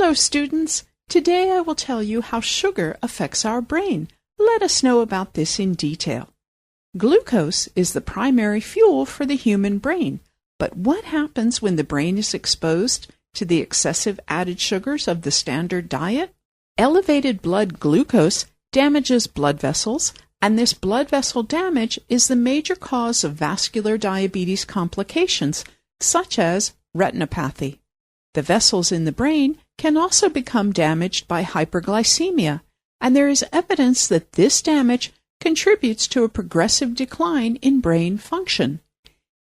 Hello, students. Today I will tell you how sugar affects our brain. Let us know about this in detail. Glucose is the primary fuel for the human brain, but what happens when the brain is exposed to the excessive added sugars of the standard diet? Elevated blood glucose damages blood vessels, and this blood vessel damage is the major cause of vascular diabetes complications, such as retinopathy. The vessels in the brain can also become damaged by hyperglycemia, and there is evidence that this damage contributes to a progressive decline in brain function.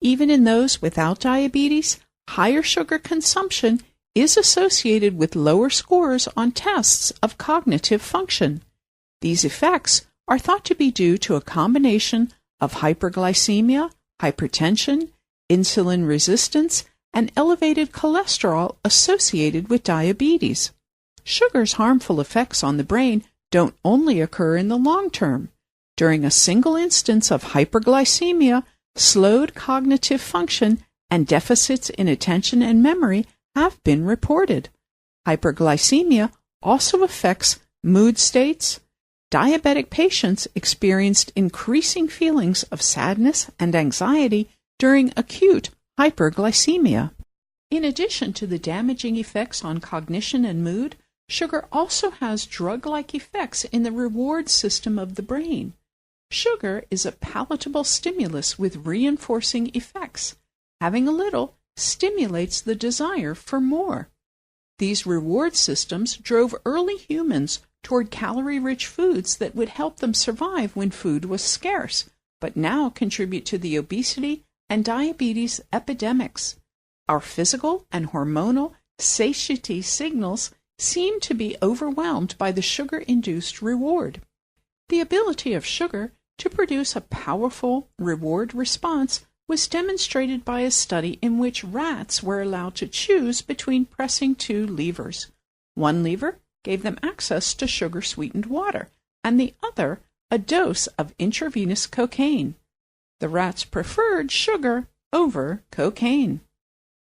Even in those without diabetes, higher sugar consumption is associated with lower scores on tests of cognitive function. These effects are thought to be due to a combination of hyperglycemia, hypertension, insulin resistance, and elevated cholesterol associated with diabetes. Sugar's harmful effects on the brain don't only occur in the long term. During a single instance of hyperglycemia, slowed cognitive function and deficits in attention and memory have been reported. Hyperglycemia also affects mood states. Diabetic patients experienced increasing feelings of sadness and anxiety during acute hyperglycemia. In addition to the damaging effects on cognition and mood, sugar also has drug-like effects in the reward system of the brain. Sugar is a palatable stimulus with reinforcing effects. Having a little stimulates the desire for more. These reward systems drove early humans toward calorie-rich foods that would help them survive when food was scarce, but now contribute to the obesity and diabetes epidemics. Our physical and hormonal satiety signals seem to be overwhelmed by the sugar-induced reward. The ability of sugar to produce a powerful reward response was demonstrated by a study in which rats were allowed to choose between pressing two levers. One lever gave them access to sugar-sweetened water, and the other a dose of intravenous cocaine. The rats preferred sugar over cocaine.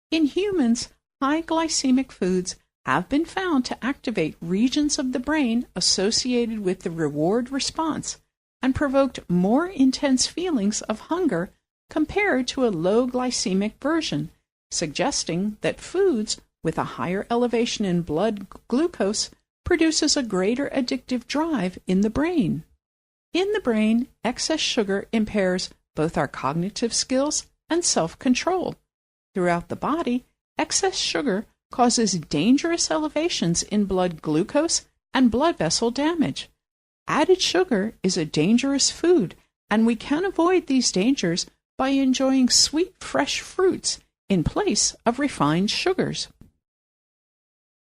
In humans, high glycemic foods have been found to activate regions of the brain associated with the reward response and provoked more intense feelings of hunger compared to a low glycemic version, suggesting that foods with a higher elevation in blood glucose produces a greater addictive drive in the brain. In the brain, excess sugar impairs both our cognitive skills and self-control. Throughout the body, excess sugar causes dangerous elevations in blood glucose and blood vessel damage. Added sugar is a dangerous food, and we can avoid these dangers by enjoying sweet, fresh fruits in place of refined sugars.